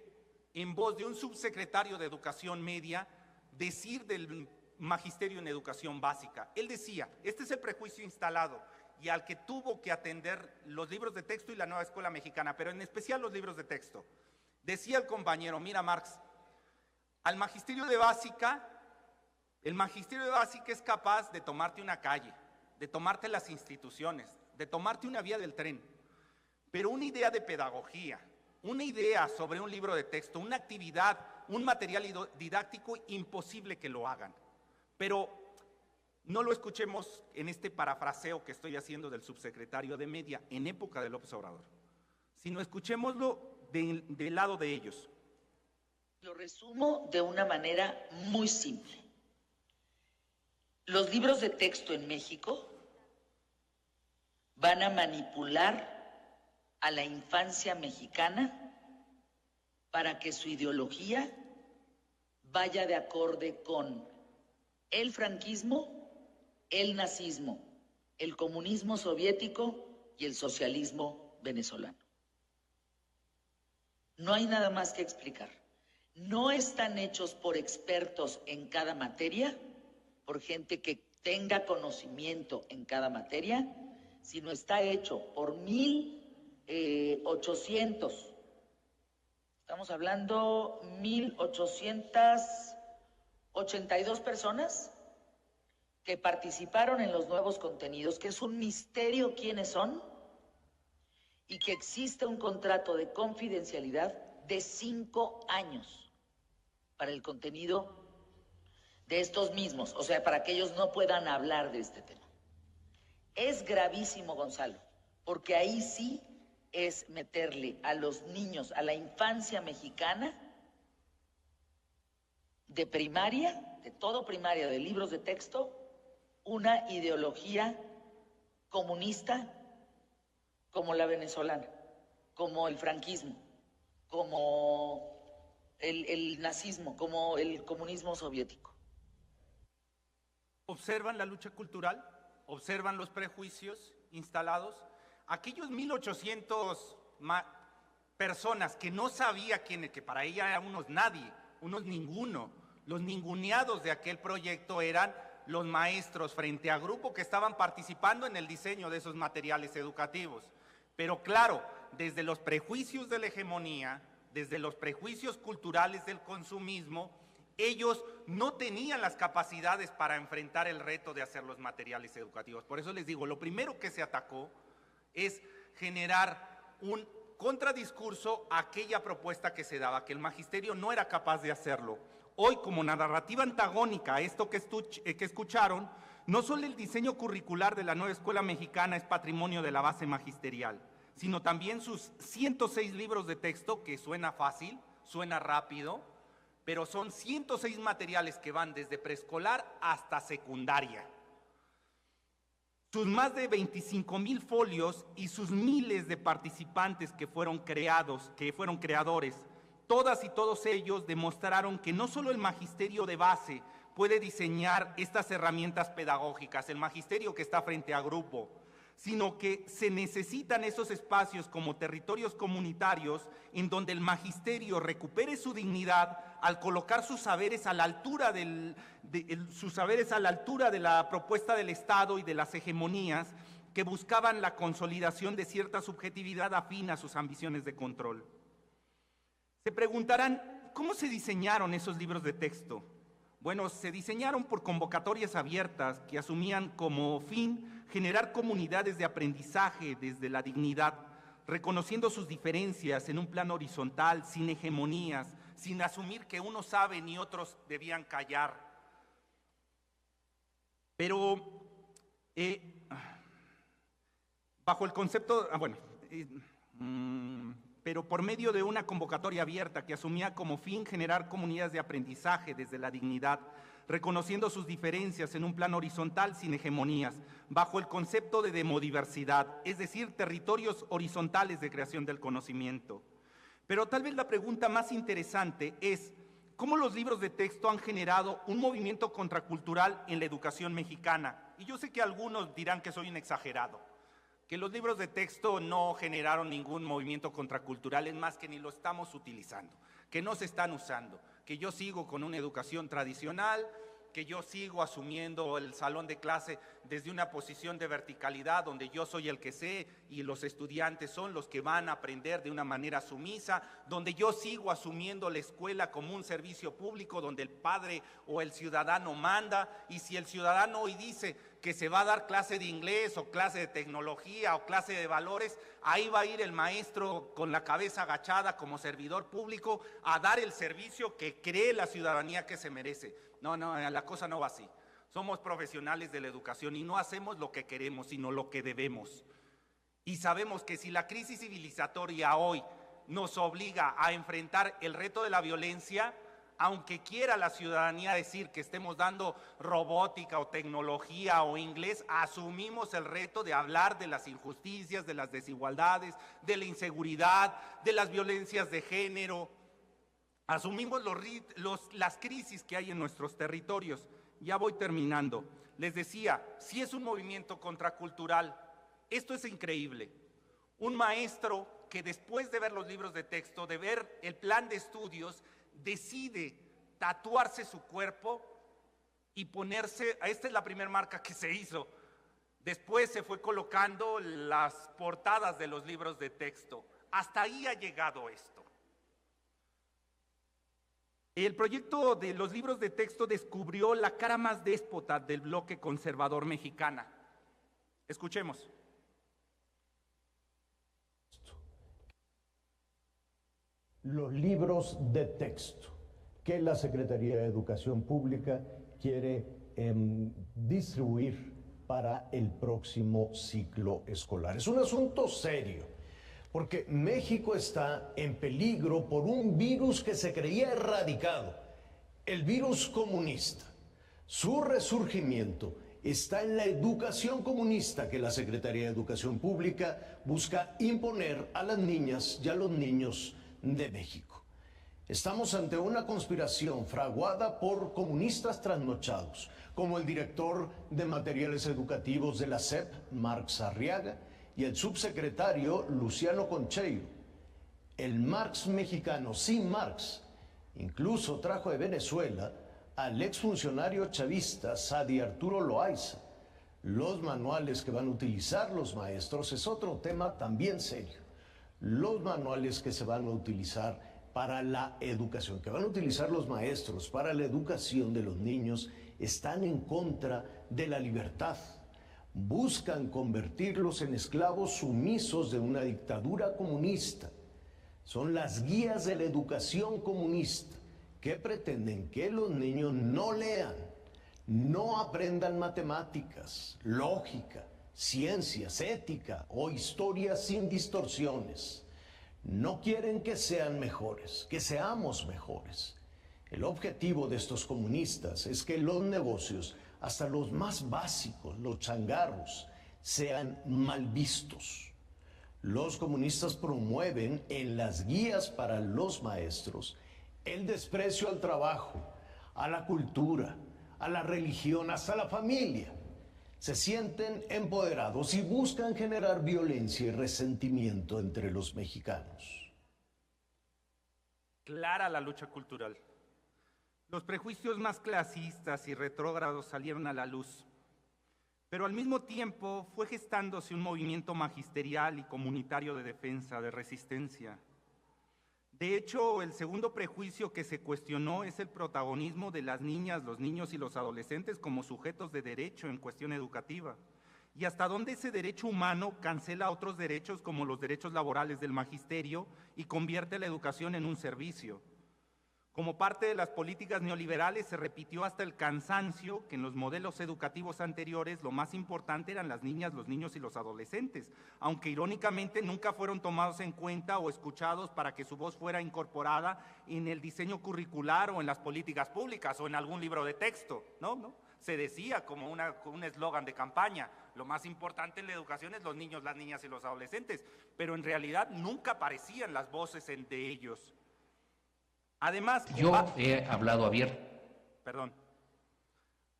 en voz de un subsecretario de Educación Media decir del magisterio en educación básica. Él decía, este es el prejuicio instalado y al que tuvo que atender los libros de texto y la nueva escuela mexicana, pero en especial los libros de texto. Decía el compañero, mira Marx, el magisterio de básica es capaz de tomarte una calle, de tomarte las instituciones, de tomarte una vía del tren, pero una idea de pedagogía, una idea sobre un libro de texto, una actividad, un material didáctico, imposible que lo hagan. Pero no lo escuchemos en este parafraseo que estoy haciendo del subsecretario de Media en época de López Obrador, sino escuchémoslo del lado de ellos. Lo resumo de una manera muy simple. Los libros de texto en México van a manipular a la infancia mexicana para que su ideología vaya de acorde con el franquismo, el nazismo, el comunismo soviético y el socialismo venezolano. No hay nada más que explicar. No están hechos por expertos en cada materia, por gente que tenga conocimiento en cada materia, sino está hecho por 1.800. Estamos hablando 1.882 personas que participaron en los nuevos contenidos, que es un misterio quiénes son, y que existe un contrato de confidencialidad de 5 años para el contenido de estos mismos, o sea, para que ellos no puedan hablar de este tema. Es gravísimo, Gonzalo, porque ahí sí es meterle a los niños, a la infancia mexicana, de primaria, de todo primaria, de libros de texto, una ideología comunista como la venezolana, como el franquismo, como el nazismo, como el comunismo soviético. ¿Observan la lucha cultural? ¿Observan los prejuicios instalados? Aquellos 1.800 personas que no sabía quiénes, que para ella eran unos nadie, unos ninguno, los ninguneados de aquel proyecto eran los maestros frente a grupo que estaban participando en el diseño de esos materiales educativos. Pero claro, desde los prejuicios de la hegemonía, desde los prejuicios culturales del consumismo, ellos no tenían las capacidades para enfrentar el reto de hacer los materiales educativos. Por eso les digo, lo primero que se atacó es generar un contradiscurso a aquella propuesta que se daba, que el magisterio no era capaz de hacerlo. Hoy, como narrativa antagónica a esto que escucharon, no solo el diseño curricular de la nueva escuela mexicana es patrimonio de la base magisterial, sino también sus 106 libros de texto, que suena fácil, suena rápido, pero son 106 materiales que van desde preescolar hasta secundaria. Sus más de 25,000 folios y sus miles de participantes que fueron creadores, todas y todos ellos demostraron que no solo el magisterio de base puede diseñar estas herramientas pedagógicas, el magisterio que está frente a grupo, sino que se necesitan esos espacios como territorios comunitarios en donde el magisterio recupere su dignidad al colocar sus saberes a la altura de la propuesta del Estado y de las hegemonías que buscaban la consolidación de cierta subjetividad afín a sus ambiciones de control. Se preguntarán, ¿cómo se diseñaron esos libros de texto? Bueno, se diseñaron por convocatorias abiertas que asumían como fin generar comunidades de aprendizaje desde la dignidad, reconociendo sus diferencias en un plano horizontal, sin hegemonías, sin asumir que unos saben y otros debían callar. Pero bajo el concepto, pero por medio de una convocatoria abierta que asumía como fin generar comunidades de aprendizaje desde la dignidad, reconociendo sus diferencias en un plano horizontal sin hegemonías, bajo el concepto de demodiversidad, es decir, territorios horizontales de creación del conocimiento. Pero tal vez la pregunta más interesante es, ¿cómo los libros de texto han generado un movimiento contracultural en la educación mexicana? Y yo sé que algunos dirán que soy un exagerado, que los libros de texto no generaron ningún movimiento contracultural, es más que ni lo estamos utilizando, que no se están usando, que yo sigo con una educación tradicional, que yo sigo asumiendo el salón de clase desde una posición de verticalidad donde yo soy el que sé y los estudiantes son los que van a aprender de una manera sumisa, donde yo sigo asumiendo la escuela como un servicio público donde el padre o el ciudadano manda, y si el ciudadano hoy dice que se va a dar clase de inglés o clase de tecnología o clase de valores, ahí va a ir el maestro con la cabeza agachada como servidor público a dar el servicio que cree la ciudadanía que se merece. No, la cosa no va así. Somos profesionales de la educación y no hacemos lo que queremos, sino lo que debemos. Y sabemos que si la crisis civilizatoria hoy nos obliga a enfrentar el reto de la violencia, aunque quiera la ciudadanía decir que estemos dando robótica o tecnología o inglés, asumimos el reto de hablar de las injusticias, de las desigualdades, de la inseguridad, de las violencias de género. Asumimos las crisis que hay en nuestros territorios. Ya voy terminando. Les decía, si es un movimiento contracultural, esto es increíble. Un maestro que después de ver los libros de texto, de ver el plan de estudios, decide tatuarse su cuerpo y ponerse, esta es la primera marca que se hizo. Después se fue colocando las portadas de los libros de texto. Hasta ahí ha llegado esto. El proyecto de los libros de texto descubrió la cara más déspota del bloque conservador mexicana. Escuchemos. Los libros de texto que la Secretaría de Educación Pública quiere distribuir para el próximo ciclo escolar. Es un asunto serio, porque México está en peligro por un virus que se creía erradicado, el virus comunista. Su resurgimiento está en la educación comunista que la Secretaría de Educación Pública busca imponer a las niñas y a los niños de México. Estamos ante una conspiración fraguada por comunistas trasnochados, como el director de materiales educativos de la SEP, Marx Arriaga, y el subsecretario Luciano Concheiro. El Marx mexicano, sin Marx, incluso trajo de Venezuela al exfuncionario chavista Sadi Arturo Loaiza. Los manuales que van a utilizar los maestros es otro tema también serio. Los manuales que se van a utilizar para la educación, que van a utilizar los maestros para la educación de los niños, están en contra de la libertad. Buscan convertirlos en esclavos sumisos de una dictadura comunista. Son las guías de la educación comunista que pretenden que los niños no lean, no aprendan matemáticas, lógica, ciencias, ética o historia sin distorsiones. No quieren que sean mejores, que seamos mejores. El objetivo de estos comunistas es que los negocios, hasta los más básicos, los changarros, sean mal vistos. Los comunistas promueven en las guías para los maestros el desprecio al trabajo, a la cultura, a la religión, hasta la familia. Se sienten empoderados y buscan generar violencia y resentimiento entre los mexicanos. Clara la lucha cultural. Los prejuicios más clasistas y retrógrados salieron a la luz, pero al mismo tiempo fue gestándose un movimiento magisterial y comunitario de defensa, de resistencia. De hecho, el segundo prejuicio que se cuestionó es el protagonismo de las niñas, los niños y los adolescentes como sujetos de derecho en cuestión educativa, y hasta dónde ese derecho humano cancela otros derechos como los derechos laborales del magisterio y convierte la educación en un servicio. Como parte de las políticas neoliberales se repitió hasta el cansancio que en los modelos educativos anteriores lo más importante eran las niñas, los niños y los adolescentes, aunque irónicamente nunca fueron tomados en cuenta o escuchados para que su voz fuera incorporada en el diseño curricular o en las políticas públicas o en algún libro de texto, ¿no? Se decía como un eslogan de campaña, lo más importante en la educación es los niños, las niñas y los adolescentes, pero en realidad nunca aparecían las voces de ellos. Además, yo he hablado abierto. Perdón.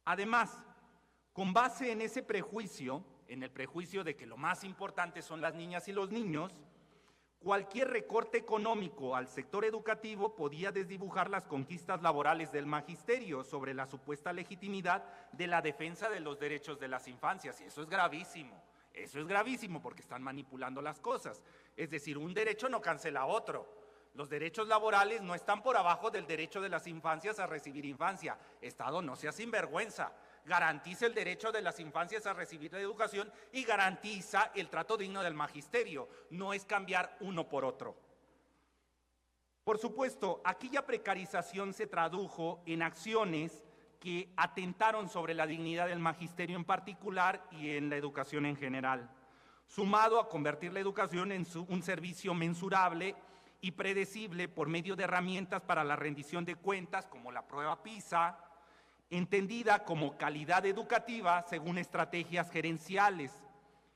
Además, con base en ese prejuicio, en el prejuicio de que lo más importante son las niñas y los niños, cualquier recorte económico al sector educativo podía desdibujar las conquistas laborales del magisterio sobre la supuesta legitimidad de la defensa de los derechos de las infancias, y eso es gravísimo porque están manipulando las cosas. Es decir, un derecho no cancela otro. Los derechos laborales no están por abajo del derecho de las infancias a recibir infancia. Estado, no sea sinvergüenza. Garantiza el derecho de las infancias a recibir la educación y garantiza el trato digno del magisterio. No es cambiar uno por otro. Por supuesto, aquella precarización se tradujo en acciones que atentaron sobre la dignidad del magisterio en particular y en la educación en general, sumado a convertir la educación en un servicio mensurable y predecible por medio de herramientas para la rendición de cuentas como la prueba PISA, entendida como calidad educativa según estrategias gerenciales.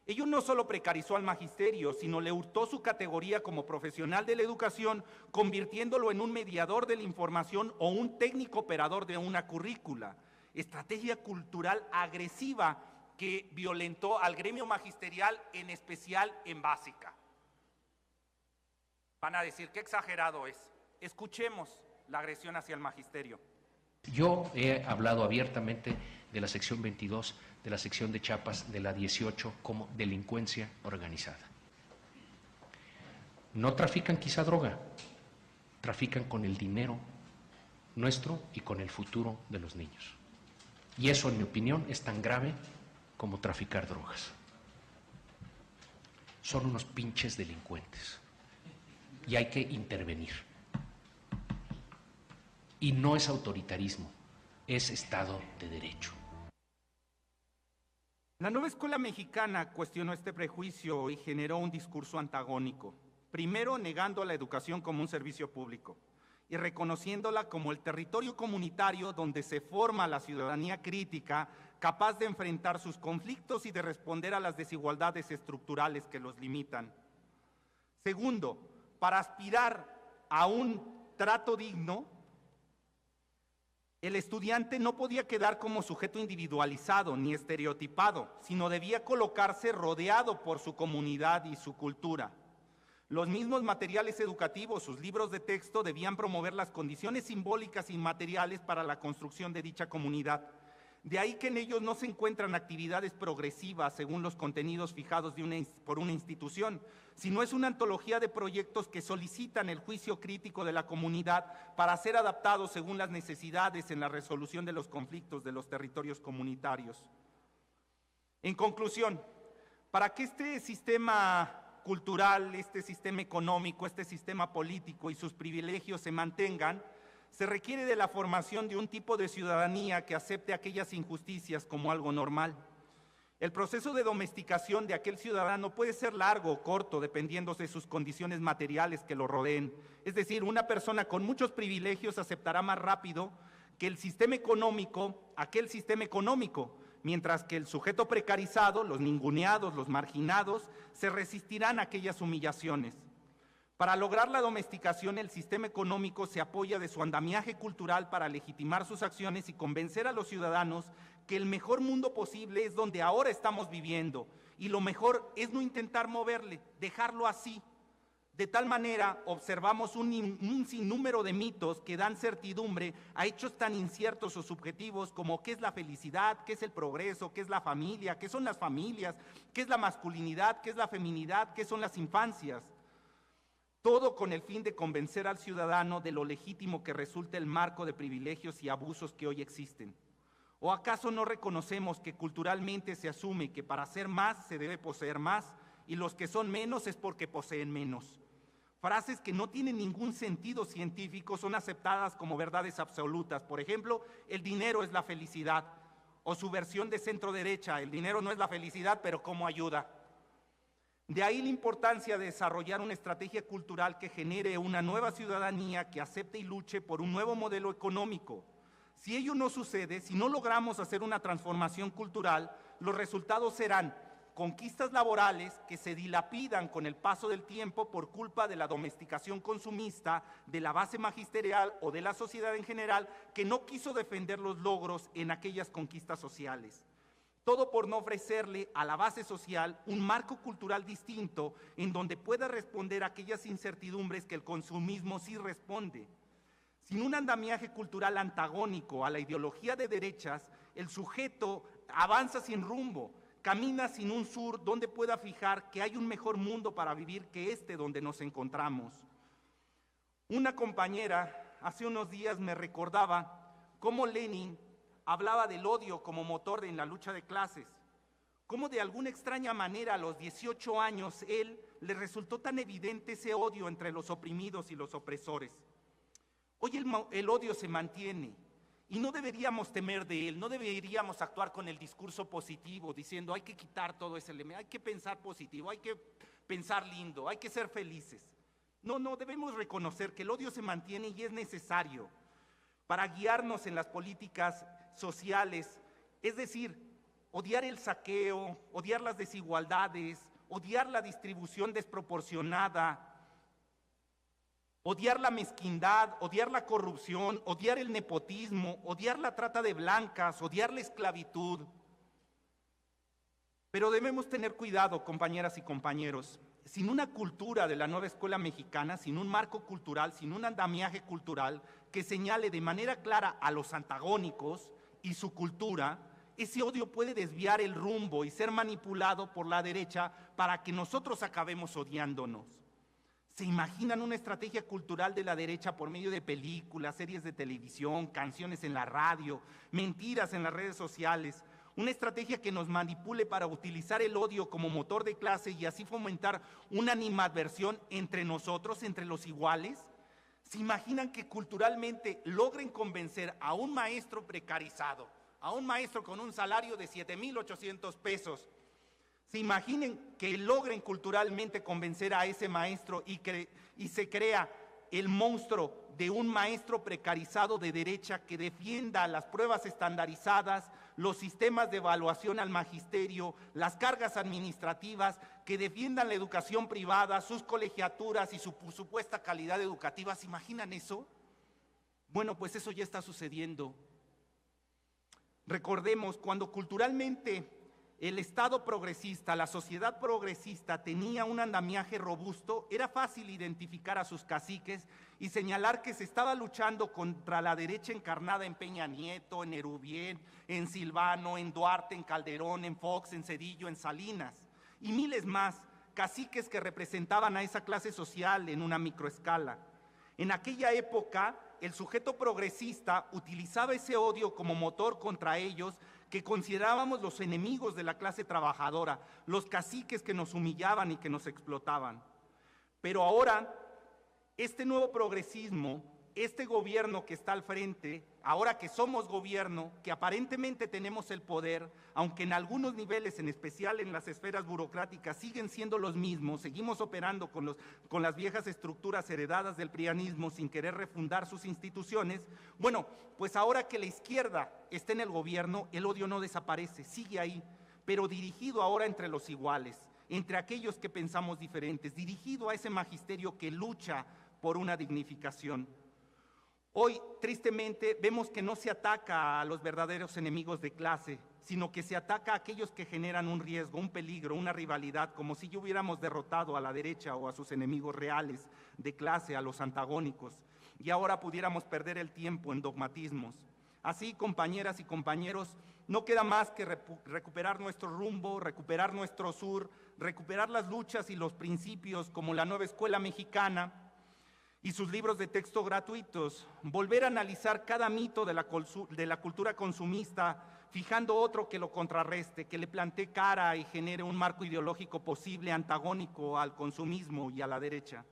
Ello no solo precarizó al magisterio, sino le hurtó su categoría como profesional de la educación, convirtiéndolo en un mediador de la información o un técnico operador de una currícula. Estrategia cultural agresiva que violentó al gremio magisterial, en especial en básica. Van a decir, qué exagerado es. Escuchemos la agresión hacia el magisterio. Yo he hablado abiertamente de la sección 22, de la sección de Chiapas, de la 18, como delincuencia organizada. No trafican quizá droga, trafican con el dinero nuestro y con el futuro de los niños. Y eso, en mi opinión, es tan grave como traficar drogas. Son unos pinches delincuentes. Y hay que intervenir. Y no es autoritarismo, es Estado de Derecho. La nueva escuela mexicana cuestionó este prejuicio y generó un discurso antagónico. Primero, negando a la educación como un servicio público y reconociéndola como el territorio comunitario donde se forma la ciudadanía crítica, capaz de enfrentar sus conflictos y de responder a las desigualdades estructurales que los limitan. Segundo, para aspirar a un trato digno, el estudiante no podía quedar como sujeto individualizado ni estereotipado, sino debía colocarse rodeado por su comunidad y su cultura. Los mismos materiales educativos, sus libros de texto, debían promover las condiciones simbólicas y materiales para la construcción de dicha comunidad. De ahí que en ellos no se encuentran actividades progresivas según los contenidos fijados por una institución, sino es una antología de proyectos que solicitan el juicio crítico de la comunidad para ser adaptados según las necesidades en la resolución de los conflictos de los territorios comunitarios. En conclusión, para que este sistema cultural, este sistema económico, este sistema político y sus privilegios se mantengan, se requiere de la formación de un tipo de ciudadanía que acepte aquellas injusticias como algo normal. El proceso de domesticación de aquel ciudadano puede ser largo o corto, dependiendo de sus condiciones materiales que lo rodeen. Es decir, una persona con muchos privilegios aceptará más rápido que el sistema económico, aquel sistema económico, mientras que el sujeto precarizado, los ninguneados, los marginados, se resistirán a aquellas humillaciones. Para lograr la domesticación, el sistema económico se apoya de su andamiaje cultural para legitimar sus acciones y convencer a los ciudadanos que el mejor mundo posible es donde ahora estamos viviendo, y lo mejor es no intentar moverle, dejarlo así. De tal manera, observamos un sinnúmero de mitos que dan certidumbre a hechos tan inciertos o subjetivos como qué es la felicidad, qué es el progreso, qué es la familia, qué son las familias, qué es la masculinidad, qué es la feminidad, qué son las infancias. Todo con el fin de convencer al ciudadano de lo legítimo que resulta el marco de privilegios y abusos que hoy existen. ¿O acaso no reconocemos que culturalmente se asume que para ser más se debe poseer más y los que son menos es porque poseen menos? Frases que no tienen ningún sentido científico son aceptadas como verdades absolutas. Por ejemplo, el dinero es la felicidad, o su versión de centro derecha, el dinero no es la felicidad, pero ¿cómo ayuda? De ahí la importancia de desarrollar una estrategia cultural que genere una nueva ciudadanía que acepte y luche por un nuevo modelo económico. Si ello no sucede, si no logramos hacer una transformación cultural, los resultados serán conquistas laborales que se dilapidan con el paso del tiempo por culpa de la domesticación consumista, de la base magisterial o de la sociedad en general que no quiso defender los logros en aquellas conquistas sociales. Todo por no ofrecerle a la base social un marco cultural distinto en donde pueda responder a aquellas incertidumbres que el consumismo sí responde. Sin un andamiaje cultural antagónico a la ideología de derechas, el sujeto avanza sin rumbo, camina sin un sur donde pueda fijar que hay un mejor mundo para vivir que este donde nos encontramos. Una compañera hace unos días me recordaba cómo Lenin hablaba del odio como motor en la lucha de clases, cómo de alguna extraña manera a los 18 años él le resultó tan evidente ese odio entre los oprimidos y los opresores. Hoy el odio se mantiene. Y no deberíamos temer de él, no deberíamos actuar con el discurso positivo, diciendo hay que quitar todo ese elemento, hay que pensar positivo, hay que pensar lindo, hay que ser felices. No, debemos reconocer que el odio se mantiene y es necesario para guiarnos en las políticas sociales, es decir, odiar el saqueo, odiar las desigualdades, odiar la distribución desproporcionada, odiar la mezquindad, odiar la corrupción, odiar el nepotismo, odiar la trata de blancas, odiar la esclavitud. Pero debemos tener cuidado, compañeras y compañeros. Sin una cultura de la nueva escuela mexicana, sin un marco cultural, sin un andamiaje cultural que señale de manera clara a los antagónicos y su cultura, ese odio puede desviar el rumbo y ser manipulado por la derecha para que nosotros acabemos odiándonos. ¿Se imaginan una estrategia cultural de la derecha por medio de películas, series de televisión, canciones en la radio, mentiras en las redes sociales? Una estrategia que nos manipule para utilizar el odio como motor de clase y así fomentar una animadversión entre nosotros, entre los iguales. ¿Se imaginan que culturalmente logren convencer a un maestro precarizado, a un maestro con un salario de 7,800 pesos? ¿Se imaginen que logren culturalmente convencer a ese maestro y se crea el monstruo de un maestro precarizado de derecha que defienda las pruebas estandarizadas, los sistemas de evaluación al magisterio, las cargas administrativas, que defiendan la educación privada, sus colegiaturas y su supuesta calidad educativa? ¿Se imaginan eso? Bueno, pues eso ya está sucediendo. Recordemos, cuando culturalmente el Estado progresista, la sociedad progresista tenía un andamiaje robusto, era fácil identificar a sus caciques y señalar que se estaba luchando contra la derecha encarnada en Peña Nieto, en Erubiel, en Silvano, en Duarte, en Calderón, en Fox, en Zedillo, en Salinas y miles más, caciques que representaban a esa clase social en una microescala. En aquella época, el sujeto progresista utilizaba ese odio como motor contra ellos que considerábamos los enemigos de la clase trabajadora, los caciques que nos humillaban y que nos explotaban. Pero ahora, este nuevo progresismo, este gobierno que está al frente, ahora que somos gobierno, que aparentemente tenemos el poder, aunque en algunos niveles, en especial en las esferas burocráticas, siguen siendo los mismos, seguimos operando con las viejas estructuras heredadas del prianismo sin querer refundar sus instituciones, bueno, pues ahora que la izquierda está en el gobierno, el odio no desaparece, sigue ahí, pero dirigido ahora entre los iguales, entre aquellos que pensamos diferentes, dirigido a ese magisterio que lucha por una dignificación. Hoy, tristemente, vemos que no se ataca a los verdaderos enemigos de clase, sino que se ataca a aquellos que generan un riesgo, un peligro, una rivalidad, como si ya hubiéramos derrotado a la derecha o a sus enemigos reales de clase, a los antagónicos, y ahora pudiéramos perder el tiempo en dogmatismos. Así, compañeras y compañeros, no queda más que recuperar nuestro rumbo, recuperar nuestro sur, recuperar las luchas y los principios como la nueva escuela mexicana, y sus libros de texto gratuitos, volver a analizar cada mito de la cultura consumista, fijando otro que lo contrarreste, que le plantee cara y genere un marco ideológico posible antagónico al consumismo y a la derecha.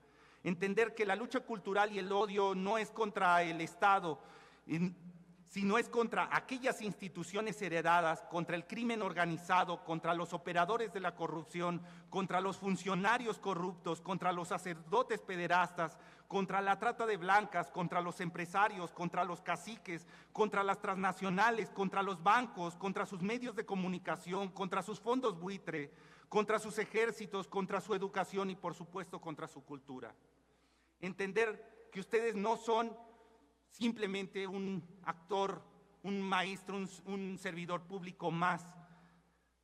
Entender que la lucha cultural y el odio no es contra el Estado, sino es contra aquellas instituciones heredadas, contra el crimen organizado, contra los operadores de la corrupción, contra los funcionarios corruptos, contra los sacerdotes pederastas, contra la trata de blancas, contra los empresarios, contra los caciques, contra las transnacionales, contra los bancos, contra sus medios de comunicación, contra sus fondos buitre, contra sus ejércitos, contra su educación y, por supuesto, contra su cultura. Entender que ustedes no son simplemente un actor, un maestro, un servidor público más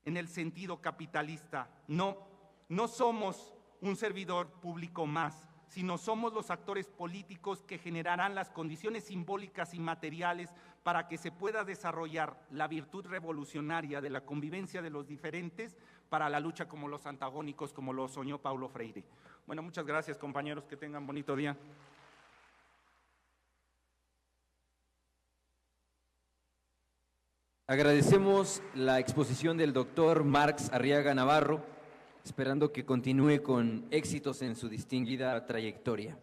en el sentido capitalista. No somos un servidor público más, sino somos los actores políticos que generarán las condiciones simbólicas y materiales para que se pueda desarrollar la virtud revolucionaria de la convivencia de los diferentes para la lucha como los antagónicos, como lo soñó Paulo Freire. Bueno, muchas gracias, compañeros, que tengan bonito día. Agradecemos la exposición del doctor Marx Arriaga Navarro, esperando que continúe con éxitos en su distinguida trayectoria.